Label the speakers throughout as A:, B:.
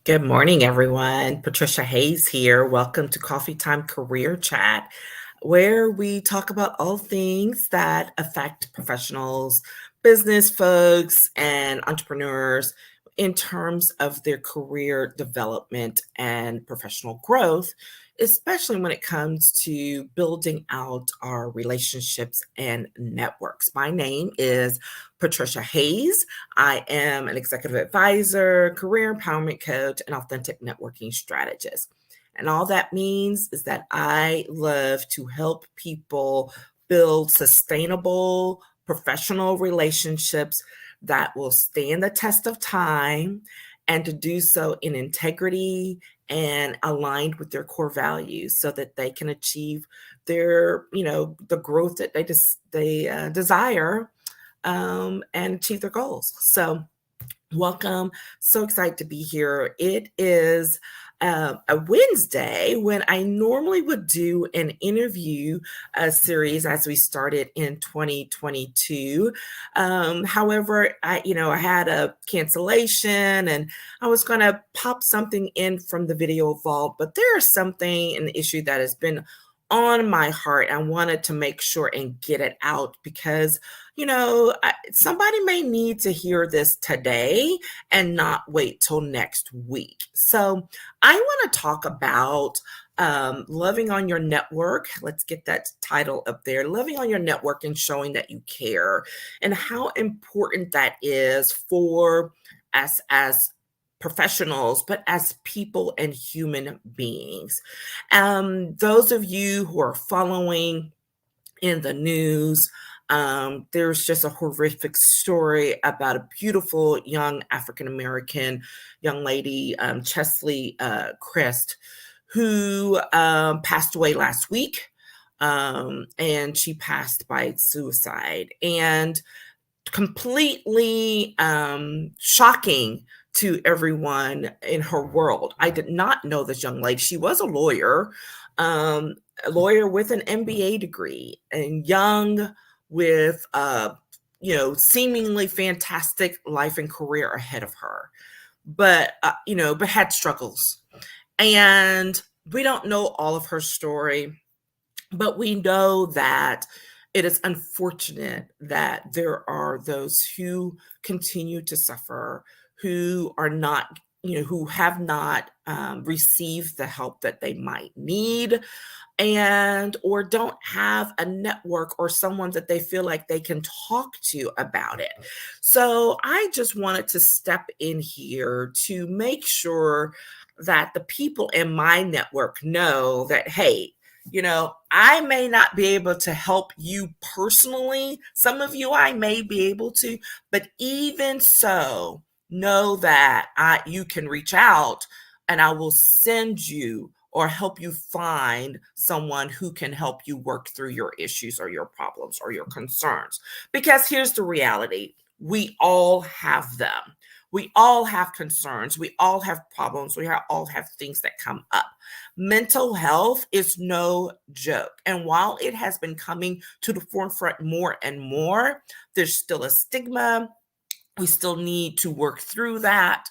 A: Good morning, everyone. Patricia Hayes here. Welcome to Coffee Time Career Chat, where we talk about all things that affect professionals, business folks, and entrepreneurs in terms of their career development and professional growth, especially when it comes to building out our relationships and networks. My name is Patricia Hayes. I am an executive advisor, career empowerment coach, and authentic networking strategist. And all that means is that I love to help people build sustainable professional relationships that will stand the test of time and to do so in integrity and aligned with their core values so that they can achieve the growth that they desire and achieve their goals. So, welcome. So excited to be here. It is a Wednesday when I normally would do an interview series as we started in 2022. However, I had a cancellation and I was going to pop something in from the video vault, but there's something, an issue that has been on my heart. I wanted to make sure and get it out because somebody may need to hear this today and not wait till next week. So, I want to talk about loving on your network. Let's get that title up there, loving on your network and showing that you care, and how important that is for us as professionals, but as people and human beings. Those of you who are following in the news, there's just a horrific story about a beautiful young African American young lady, Chesley Christ, who passed away last week. And she passed by suicide. And completely shocking to everyone in her world. I did not know this young lady. She was a lawyer with an MBA degree, and young with seemingly fantastic life and career ahead of her, but had struggles. And we don't know all of her story, but we know that it is unfortunate that there are those who continue to suffer, who are not, who have not received the help that they might need, and or don't have a network or someone that they feel like they can talk to about it. So I just wanted to step in here to make sure that the people in my network know that, hey, I may not be able to help you personally. Some of you I may be able to, but even so, know that you can reach out and I will send you or help you find someone who can help you work through your issues or your problems or your concerns. Because here's the reality, we all have them. We all have concerns. We all have problems. All have things that come up. Mental health is no joke. And while it has been coming to the forefront more and more, there's still a stigma. We still need to work through that.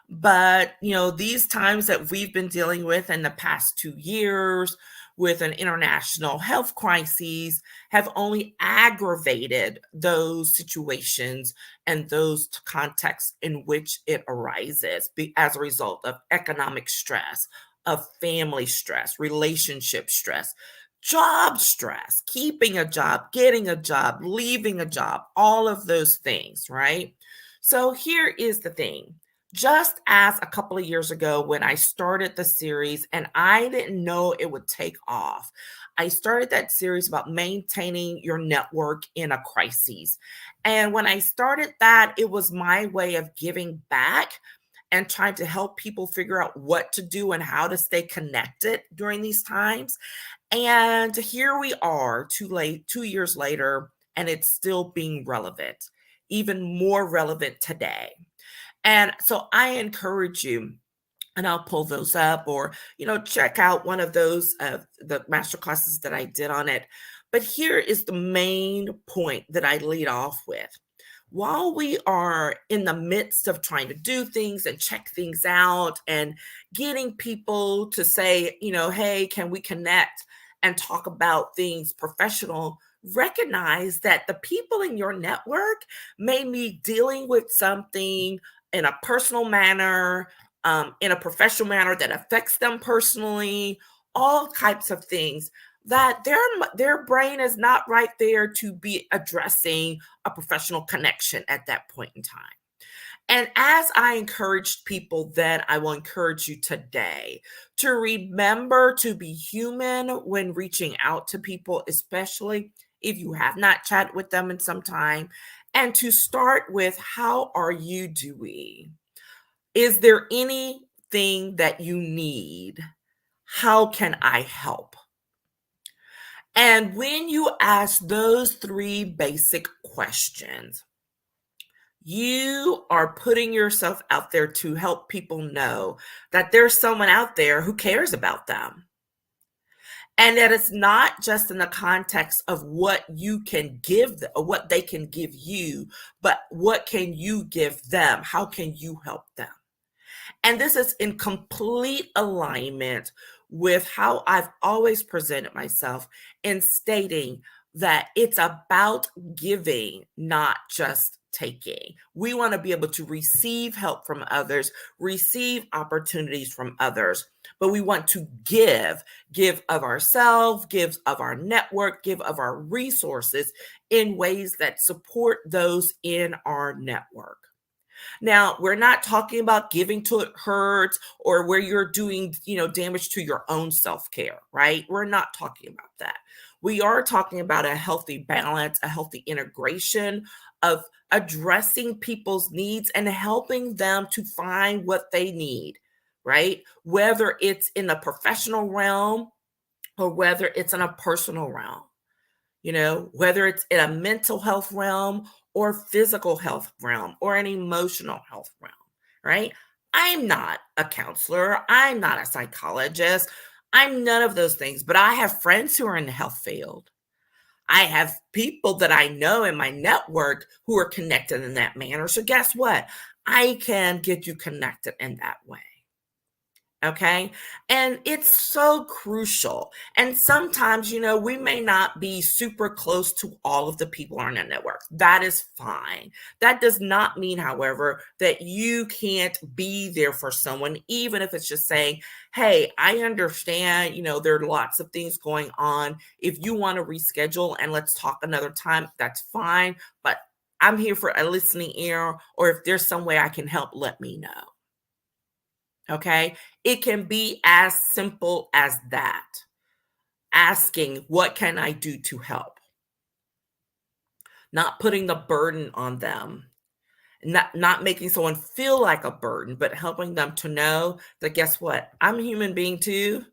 A: But, these times that we've been dealing with in the past 2 years with an international health crisis have only aggravated those situations and those contexts in which it arises as a result of economic stress, of family stress, relationship stress, job stress, keeping a job, getting a job, leaving a job, all of those things, right? So here is the thing. Just as a couple of years ago when I started the series and I didn't know it would take off, I started that series about maintaining your network in a crisis. And when I started that, it was my way of giving back and trying to help people figure out what to do and how to stay connected during these times. And here we are, 2 years later, and it's still being relevant, even more relevant today. And so I encourage you, and I'll pull those up or, check out one of those, the master classes that I did on it. But here is the main point that I lead off with. while we are in the midst of trying to do things and check things out and getting people to say, hey, can we connect and talk about things professional, recognize that the people in your network may be dealing with something in a personal manner, in a professional manner that affects them personally, all types of things that their brain is not right there to be addressing a professional connection at that point in time. And as I encouraged people then, I will encourage you today to remember to be human when reaching out to people, especially if you have not chatted with them in some time, and to start with, how are you doing? Is there anything that you need? How can I help? And when you ask those three basic questions, you are putting yourself out there to help people know that there's someone out there who cares about them. And that it's not just in the context of what you can give them, or what they can give you, but what can you give them? How can you help them? And this is in complete alignment with how I've always presented myself in stating that it's about giving, not just taking. We want to be able to receive help from others, receive opportunities from others, but we want to give of ourselves, give of our network, give of our resources in ways that support those in our network. Now, we're not talking about giving till it hurts or where you're doing, damage to your own self-care, right? We're not talking about that. We are talking about a healthy balance, a healthy integration of addressing people's needs and helping them to find what they need, right? Whether it's in the professional realm or whether it's in a personal realm. Whether it's in a mental health realm or physical health realm or an emotional health realm, right? I'm not a counselor. I'm not a psychologist. I'm none of those things, but I have friends who are in the health field. I have people that I know in my network who are connected in that manner. So guess what? I can get you connected in that way. Okay. And it's so crucial. And sometimes, we may not be super close to all of the people on our network. That is fine. That does not mean, however, that you can't be there for someone, even if it's just saying, hey, I understand, there are lots of things going on. If you want to reschedule and let's talk another time, that's fine. But I'm here for a listening ear, or if there's some way I can help, let me know. Okay. It can be as simple as that. Asking, what can I do to help? Not putting the burden on them. Not making someone feel like a burden, but helping them to know that, guess what? I'm a human being too.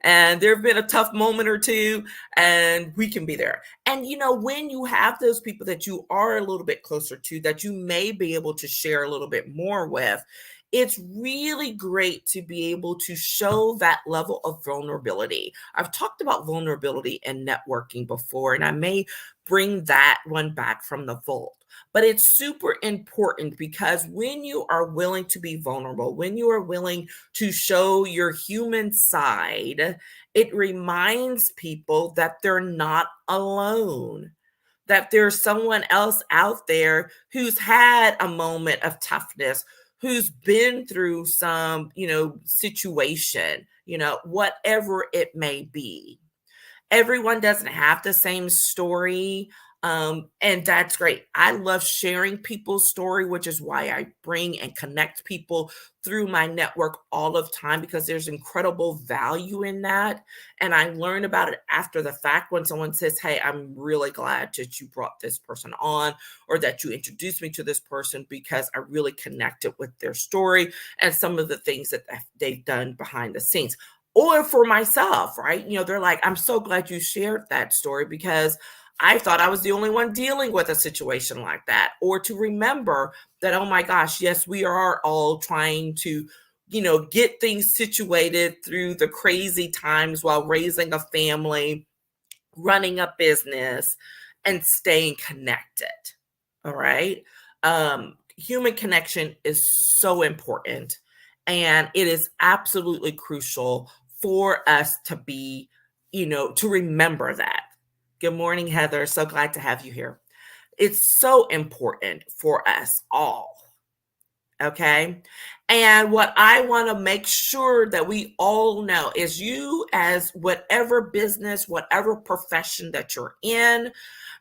A: And there have been a tough moment or two, and we can be there. And, when you have those people that you are a little bit closer to, that you may be able to share a little bit more with, it's really great to be able to show that level of vulnerability. I've talked about vulnerability and networking before, and I may bring that one back from the vault. But it's super important because when you are willing to be vulnerable, when you are willing to show your human side, it reminds people that they're not alone, that there's someone else out there who's had a moment of toughness, who's been through some, situation, whatever it may be. Everyone doesn't have the same story. And that's great. I love sharing people's story, which is why I bring and connect people through my network all of time, because there's incredible value in that. And I learn about it after the fact when someone says, hey, I'm really glad that you brought this person on, or that you introduced me to this person, because I really connected with their story and some of the things that they've done behind the scenes. Or for myself, right? They're like, I'm so glad you shared that story because I thought I was the only one dealing with a situation like that. Or to remember that, oh my gosh, yes, we are all trying to, get things situated through the crazy times while raising a family, running a business, and staying connected. All right. Human connection is so important. And it is absolutely crucial for us to be, to remember that. Good morning, Heather. So glad to have you here. It's so important for us all. Okay. And what I want to make sure that we all know is you, as whatever business, whatever profession that you're in,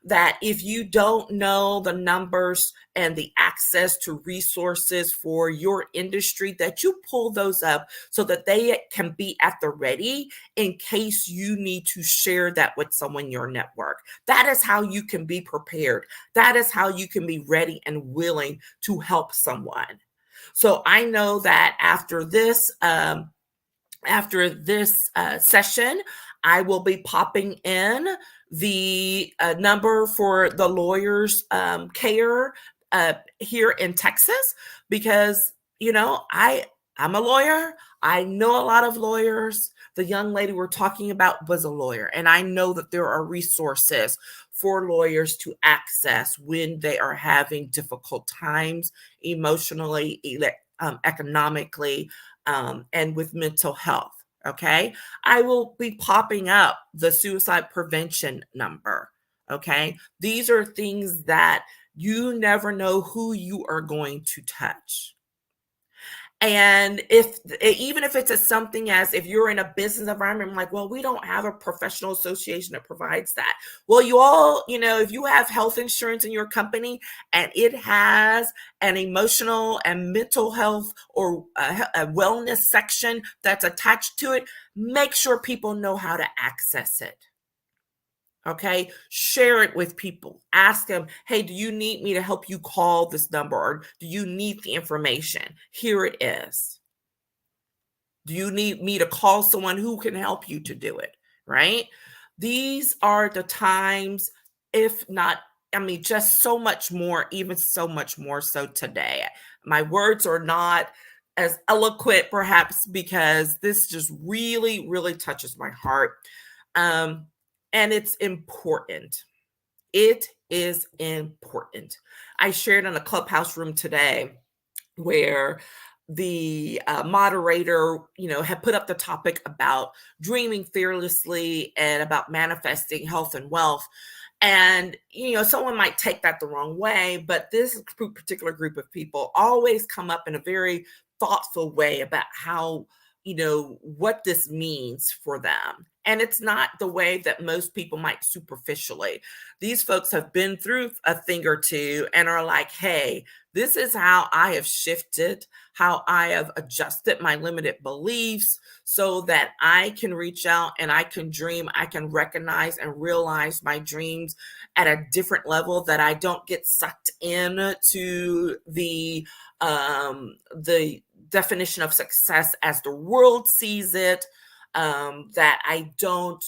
A: that if you don't know the numbers and the access to resources for your industry, that you pull those up so that they can be at the ready in case you need to share that with someone in your network. That is how you can be prepared. That is how you can be ready and willing to help someone. So I know that after this session, I will be popping in the number for the lawyers care here in Texas, because I'm a lawyer. I know a lot of lawyers. The young lady we're talking about was a lawyer, and I know that there are resources for lawyers to access when they are having difficult times emotionally, economically, and with mental health. Okay. I will be popping up the suicide prevention number. Okay. These are things that you never know who you are going to touch. And even if it's something as if you're in a business environment, I'm like, well, we don't have a professional association that provides that. Well, you all, if you have health insurance in your company and it has an emotional and mental health or a wellness section that's attached to it, make sure people know how to access it. Okay, share it with people. Ask them, hey, do you need me to help you call this number, or do you need the information? Here it is. Do you need me to call someone who can help you to do it? Right? These are the times, if not, just so much more, even so much more so today. My words are not as eloquent, perhaps, because this just really, really touches my heart. And it's important. It is important. I shared in a clubhouse room today where the moderator, had put up the topic about dreaming fearlessly and about manifesting health and wealth. And, someone might take that the wrong way, but this particular group of people always come up in a very thoughtful way about how, what this means for them. And it's not the way that most people might superficially. These folks have been through a thing or two and are like, hey, this is how I have shifted, how I have adjusted my limited beliefs so that I can reach out and I can dream, I can recognize and realize my dreams at a different level, that I don't get sucked into the definition of success as the world sees it, that I don't,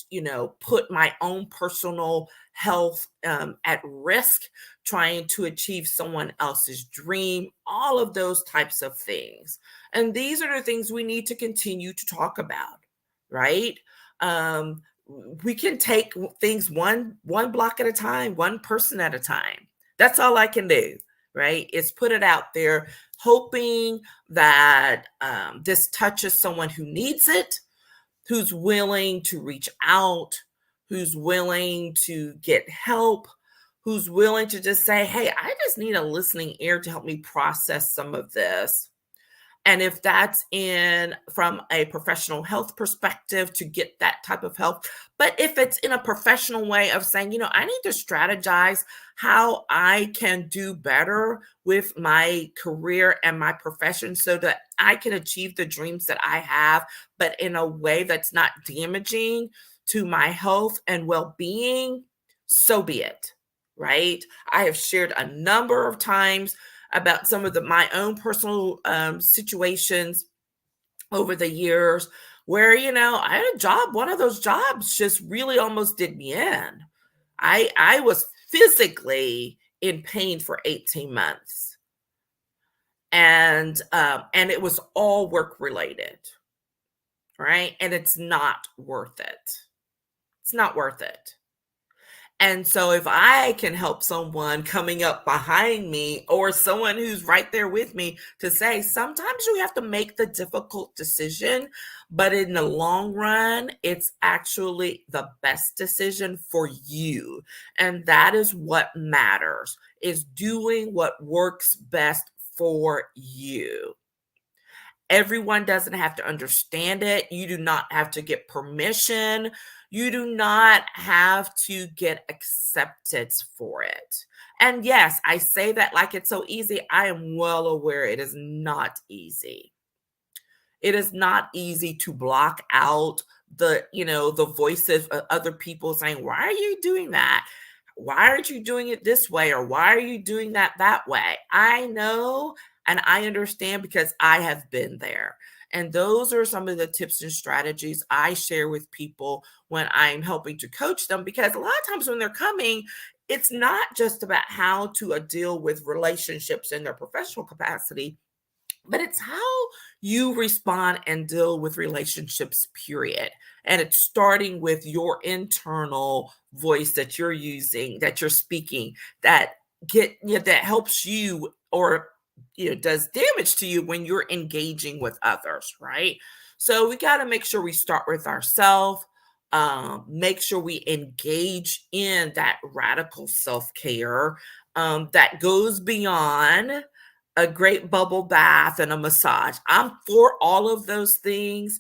A: put my own personal health at risk trying to achieve someone else's dream, all of those types of things. And these are the things we need to continue to talk about, right? We can take things one block at a time, one person at a time. That's all I can do, right? Is put it out there, hoping that this touches someone who needs it, who's willing to reach out, who's willing to get help, who's willing to just say, hey, I just need a listening ear to help me process some of this. And if that's from a professional health perspective, to get that type of help. But if it's in a professional way of saying, I need to strategize how I can do better with my career and my profession so that I can achieve the dreams that I have, but in a way that's not damaging to my health and well-being, so be it, right? I have shared a number of times about some of my own personal situations over the years where, I had a job. One of those jobs just really almost did me in. I was physically in pain for 18 months. And it was all work related, right? And it's not worth it. It's not worth it. And so if I can help someone coming up behind me or someone who's right there with me to say, sometimes you have to make the difficult decision, but in the long run, it's actually the best decision for you. And that is what matters, is doing what works best for you. Everyone doesn't have to understand it. You do not have to get permission. You do not have to get acceptance for it. And yes, I say that like it's so easy. I am well aware it is not easy. It is not easy to block out the voices of other people saying, "Why are you doing that? Why aren't you doing it this way? Or why are you doing that way?" I know and I understand because I have been there. And those are some of the tips and strategies I share with people when I'm helping to coach them. Because a lot of times when they're coming, it's not just about how to deal with relationships in their professional capacity, but it's how you respond and deal with relationships, period. And it's starting with your internal voice that you're using, that you're speaking, that that helps you, or does damage to you when you're engaging with others, right? So we got to make sure we start with ourselves. Make sure we engage in that radical self-care that goes beyond a great bubble bath and a massage. I'm for all of those things,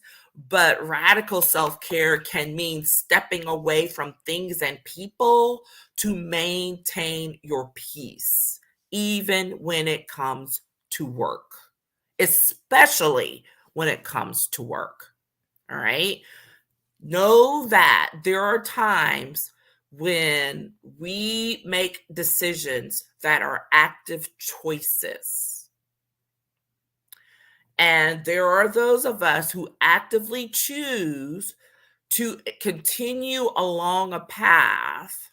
A: but radical self care can mean stepping away from things and people to maintain your peace, even when it comes to work, especially when it comes to work. All right. Know that there are times when we make decisions that are active choices. And there are those of us who actively choose to continue along a path.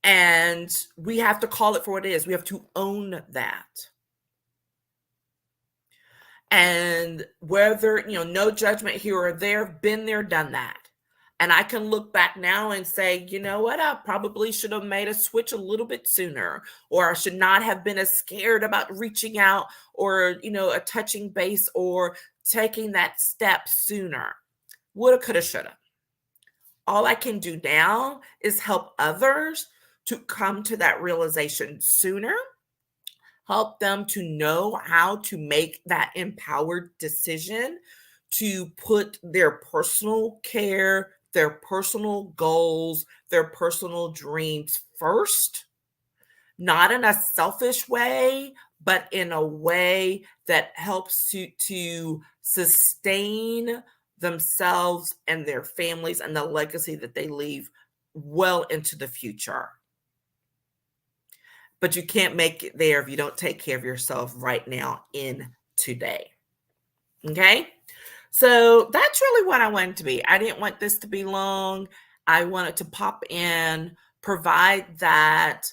A: And we have to call it for what it is. We have to own that. And whether, no judgment here or there, been there, done that. And I can look back now and say, you know what, I probably should have made a switch a little bit sooner, or I should not have been as scared about reaching out or, a touching base or taking that step sooner. Woulda, coulda, shoulda. All I can do now is help others to come to that realization sooner, help them to know how to make that empowered decision to put their personal care, their personal goals, their personal dreams first, not in a selfish way, but in a way that helps to sustain themselves and their families and the legacy that they leave well into the future. But you can't make it there if you don't take care of yourself right now in today. Okay? So that's really what I wanted to be. I didn't want this to be long. I wanted to pop in, provide that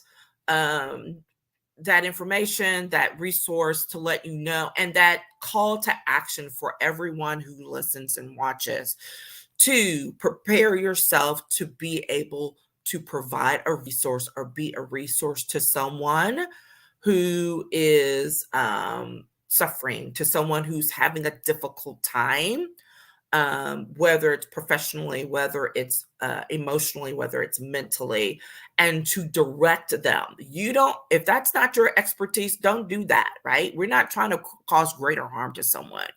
A: information, that resource to let you know, and that call to action for everyone who listens and watches to prepare yourself to be able to provide a resource or be a resource to someone who is suffering, to someone who's having a difficult time, whether it's professionally, whether it's emotionally, whether it's mentally, and to direct them. If that's not your expertise, don't do that, right? We're not trying to cause greater harm to someone,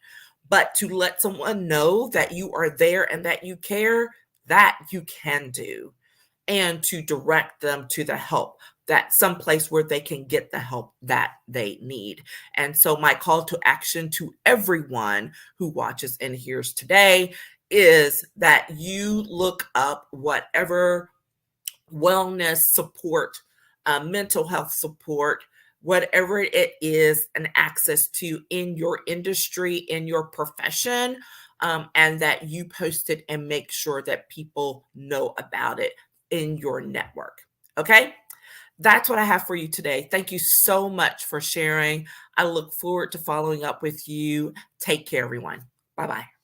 A: but to let someone know that you are there and that you care, that you can do, and to direct them to the help, that someplace where they can get the help that they need. And so my call to action to everyone who watches and hears today is that you look up whatever wellness support, mental health support, whatever it is, and access to in your industry, in your profession, and that you post it and make sure that people know about it in your network. Okay? That's what I have for you today. Thank you so much for sharing. I look forward to following up with you. Take care, everyone. Bye bye.